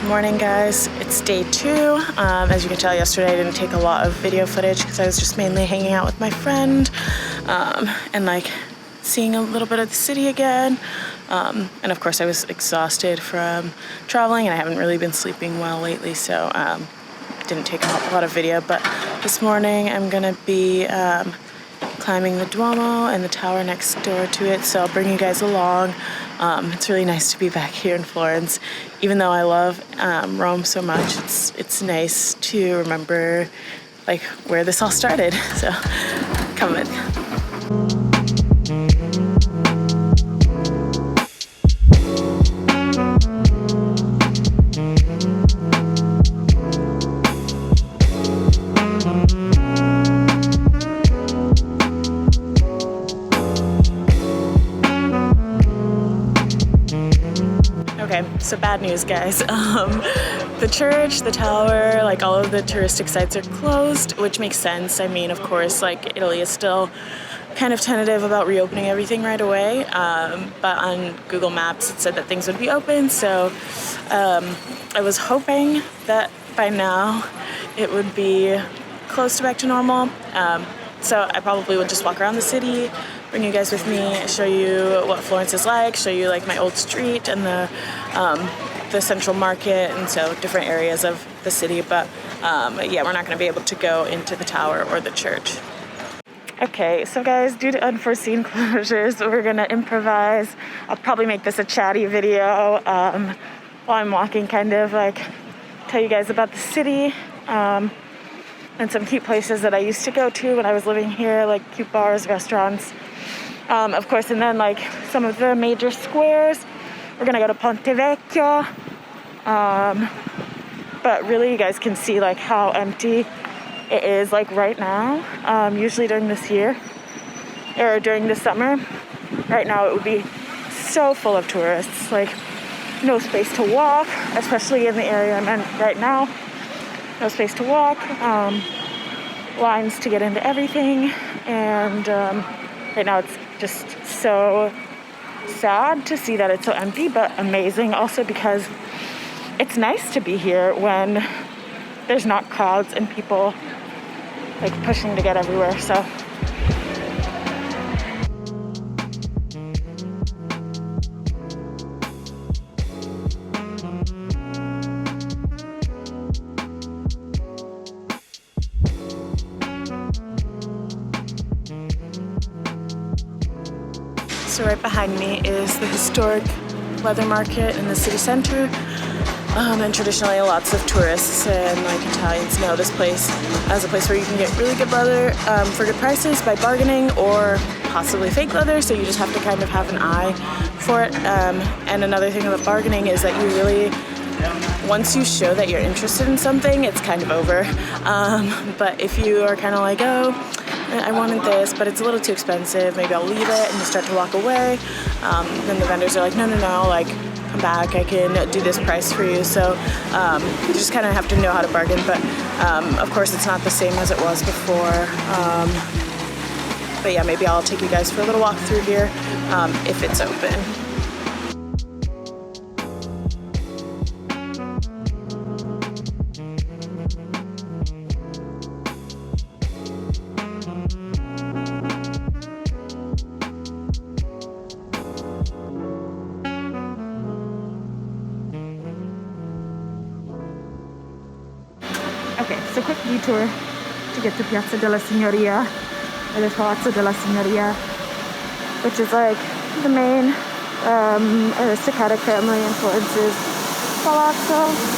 Morning, guys. It's day 2. As you can tell, yesterday I didn't take a lot of video footage because I was just mainly hanging out with my friend and like seeing a little bit of the city again. And of course I was exhausted from traveling and I haven't really been sleeping well lately, so didn't take a lot of video. But this morning I'm gonna be climbing the Duomo and the tower next door to it, so I'll bring you guys along. It's really nice to be back here in Florence. Even though I love Rome so much, it's nice to remember like where this all started. So come with. Okay, so bad news, guys. The church, the tower, like all of the touristic sites are closed, which makes sense. I mean, of course, like Italy is still kind of tentative about reopening everything right away. But on Google Maps, it said that things would be open. So I was hoping that by now it would be close to back to normal. So I probably would just walk around the city, bring you guys with me, show you what Florence is like, show you like my old street and the central market, and so different areas of the city. But yeah, we're not going to be able to go into the tower or the church. Okay, so guys, due to unforeseen closures, we're going to improvise. I'll probably make this a chatty video while I'm walking, kind of like tell you guys about the city. And some cute places that I used to go to when I was living here, like cute bars, restaurants, of course, and then like some of the major squares. We're gonna go to Ponte Vecchio, but really you guys can see like how empty it is like right now. Usually during this year or during the summer, right now it would be so full of tourists, like no space to walk, especially in the area I'm in right now. No space to walk, lines to get into everything, and right now it's just so sad to see that it's so empty, but amazing also because it's nice to be here when there's not crowds and people like pushing to get everywhere. So So right behind me is the historic leather market in the city center. And traditionally lots of tourists and like Italians know this place as a place where you can get really good leather for good prices by bargaining, or possibly fake leather, so you just have to kind of have an eye for it. And another thing about bargaining is that you really, once you show that you're interested in something, it's kind of over. But if you are kind of like, oh, I wanted this, but it's a little too expensive, maybe I'll leave it, and you start to walk away, then the vendors are like, no, like, come back, I can do this price for you. So you just kind of have to know how to bargain, but of course it's not the same as it was before. But yeah, maybe I'll take you guys for a little walk through here if it's open. Okay, so quick detour to get to Piazza della Signoria, or the Palazzo della Signoria, which is like the main aristocratic family in Florence's palazzo.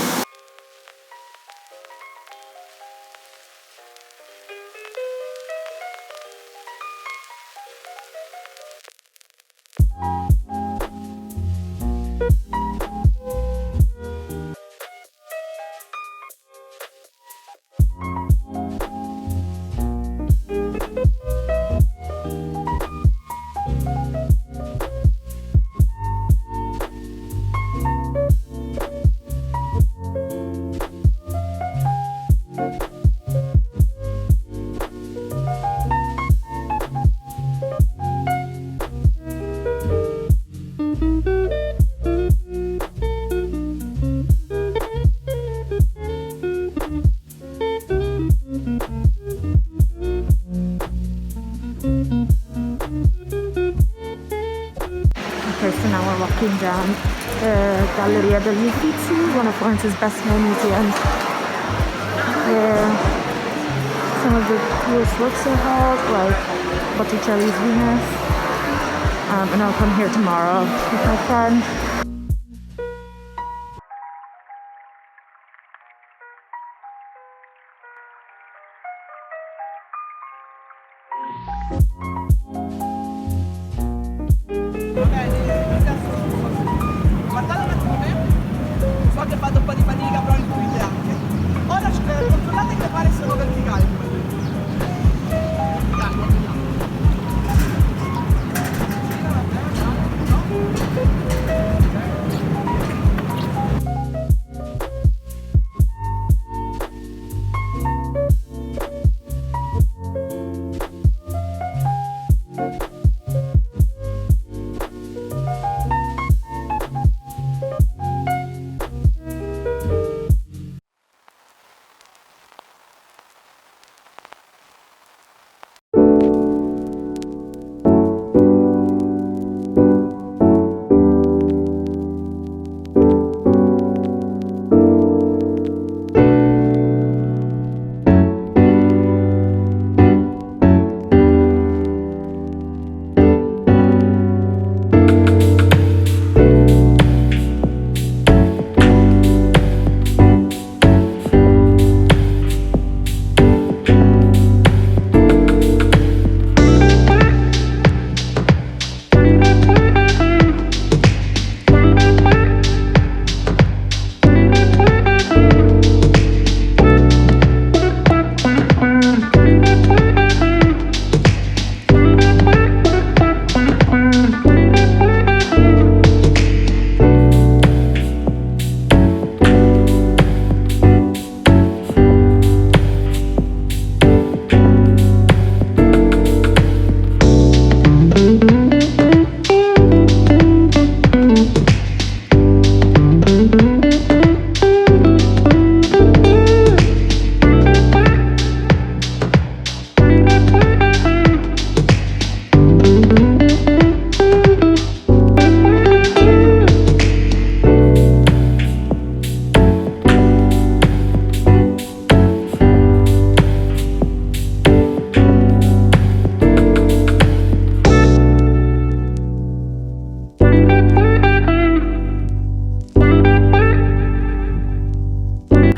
Okay, so now we're walking down the Galleria degli Uffizi, one of Florence's best known museums, where some of the coolest works are held, like Botticelli's Venus. And I'll come here tomorrow with my friend. Guardate un attimo me, so che fate un po' di fatica, però li pulite anche. Ora controllate che le pare sono verticali.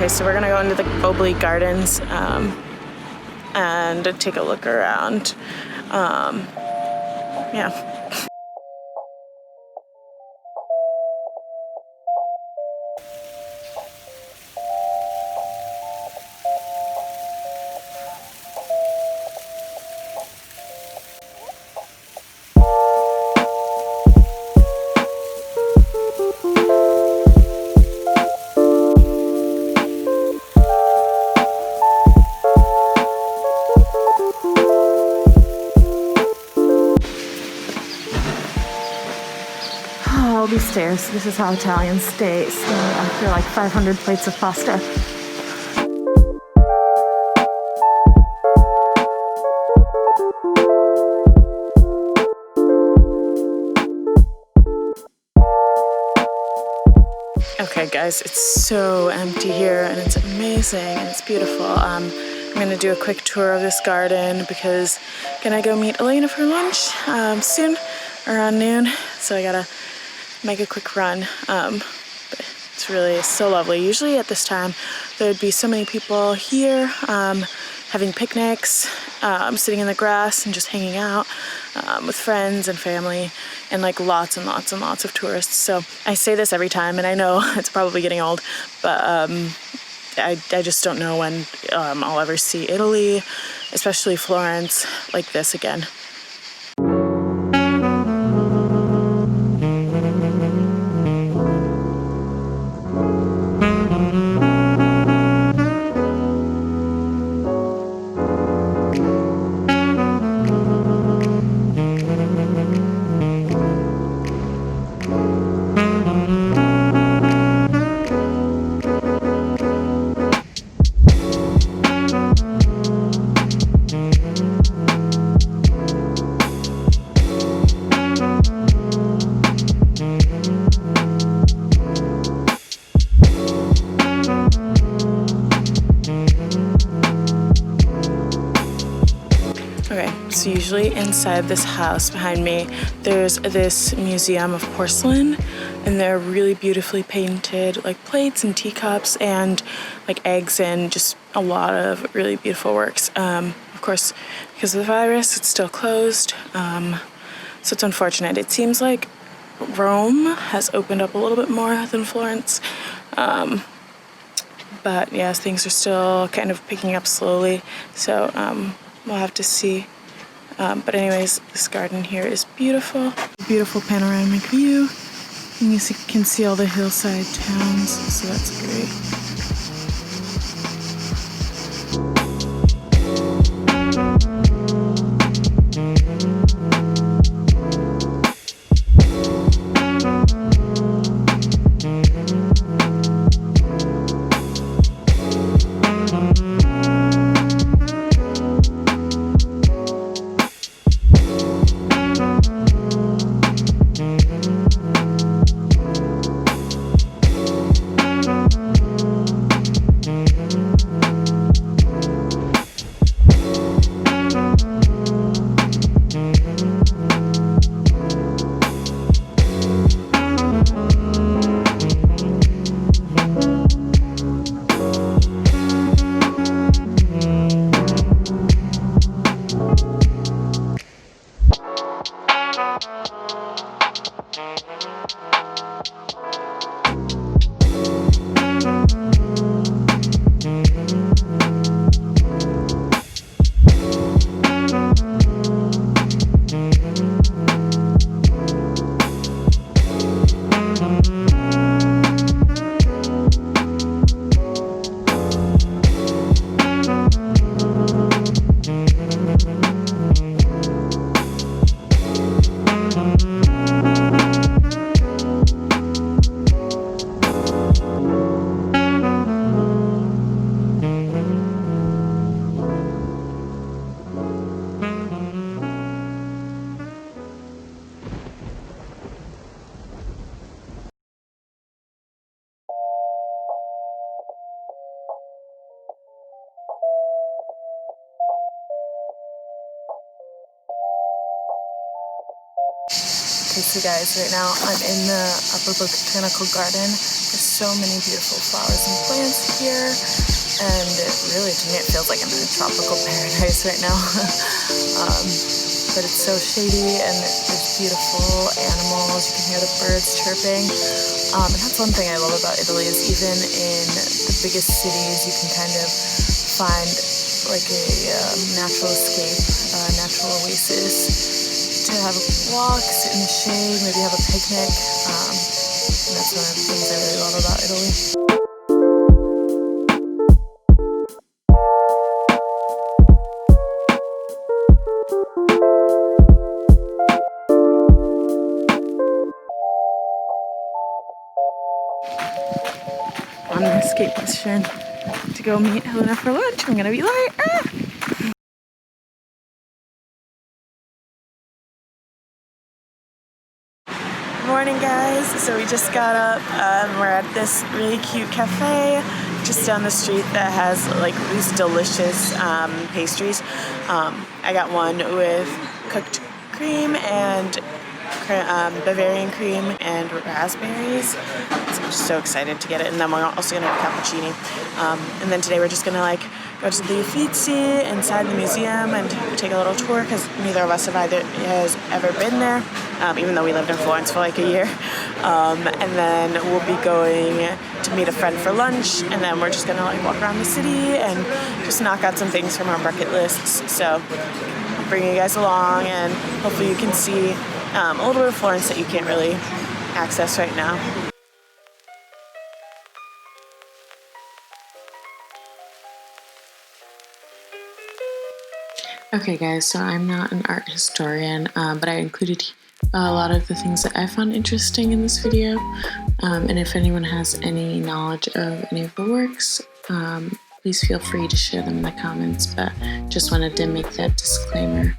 So we're gonna go into the Obli Gardens and take a look around. Yeah. All these stairs. This is how Italians stay after like 500 plates of pasta. Okay guys, it's so empty here and it's amazing and it's beautiful. I'm gonna do a quick tour of this garden because I'm gonna go meet Elena for lunch soon. around noon, so I gotta make a quick run. But it's really so lovely. Usually at this time, there'd be so many people here having picnics, sitting in the grass and just hanging out with friends and family, and like lots and lots and lots of tourists. So I say this every time, and I know it's probably getting old, but I just don't know when I'll ever see Italy, especially Florence, like this again. Okay, so usually inside this house behind me, there's this museum of porcelain, and they're really beautifully painted, like plates and teacups and like eggs and just a lot of really beautiful works. Of course, because of the virus, it's still closed, so it's unfortunate. It seems like Rome has opened up a little bit more than Florence, but yeah, things are still kind of picking up slowly, so we'll have to see. But anyways, this garden here is beautiful. Beautiful panoramic view. And you can see all the hillside towns, so that's great. Okay, so guys, right now I'm in the upper botanical garden. There's so many beautiful flowers and plants here, and really, to me, it feels like I'm in a tropical paradise right now. But it's so shady, and there's beautiful animals. You can hear the birds chirping. And that's one thing I love about Italy, is even in the biggest cities, you can kind of find like a natural escape, natural oasis to have a walk, sit in the shade, maybe have a picnic. And that's one of the things I really love about Italy. On the escape mission to go meet Helena for lunch. I'm gonna be late. Morning, guys. So we just got up. We're at this really cute cafe just down the street that has like these delicious pastries. I got one with cooked cream and Bavarian cream and raspberries. So I'm just so excited to get it. And then we're also gonna have cappuccini. And then today we're just gonna like go to the Uffizi inside the museum and take a little tour because neither of us has ever been there, even though we lived in Florence for like a year. And then we'll be going to meet a friend for lunch, and then we're just gonna like walk around the city and just knock out some things from our bucket lists. So I'll bring you guys along, and hopefully you can see a little bit of Florence that you can't really access right now. Okay guys, so I'm not an art historian, but I included a lot of the things that I found interesting in this video. And if anyone has any knowledge of any of the works, please feel free to share them in the comments, but just wanted to make that disclaimer.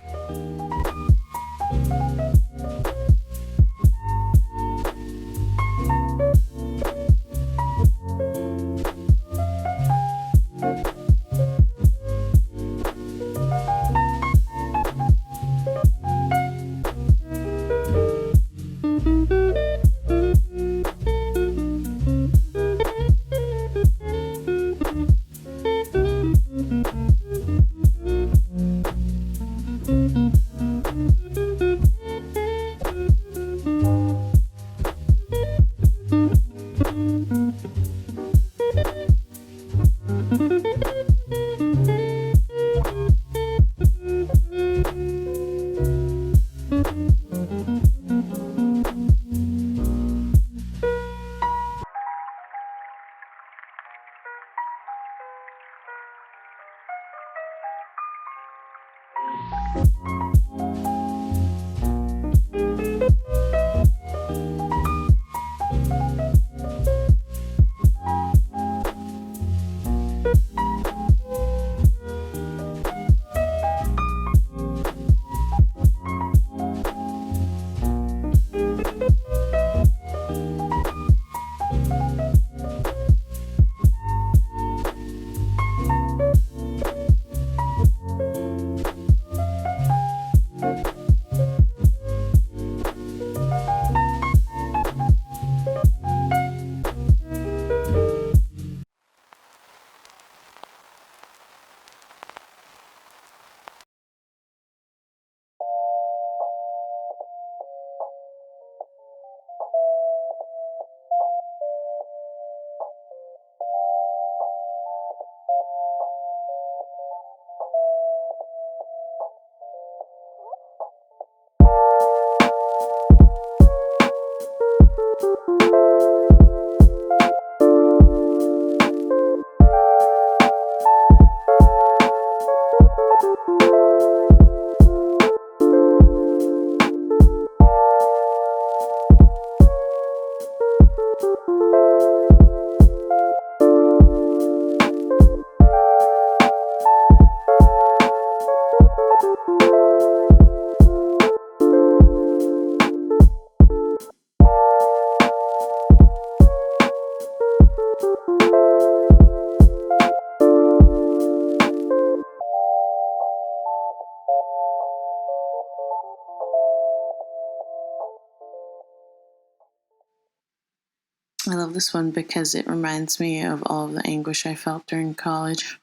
I love this one because it reminds me of all of the anguish I felt during college.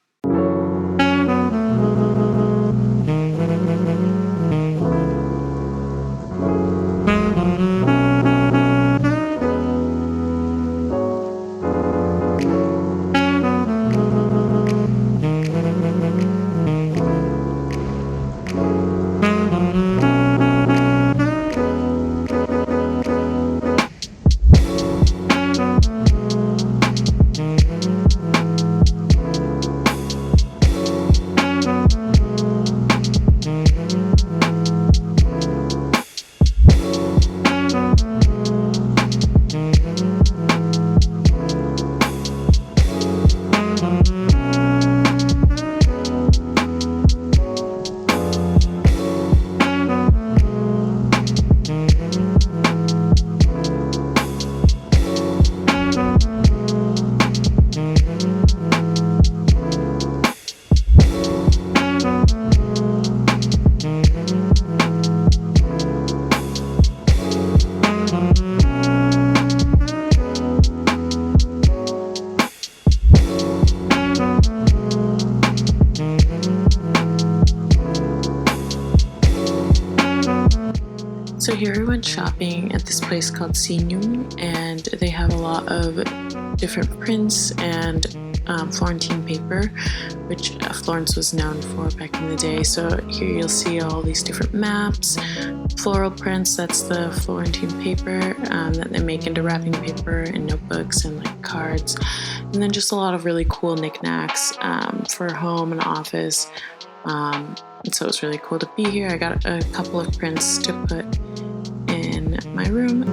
this place called Signum, and they have a lot of different prints and Florentine paper, which Florence was known for back in the day. So here you'll see all these different maps, floral prints, that's the Florentine paper that they make into wrapping paper and notebooks and like cards, and then just a lot of really cool knickknacks for home and office. And so it's really cool to be here. I got a couple of prints to put in my room.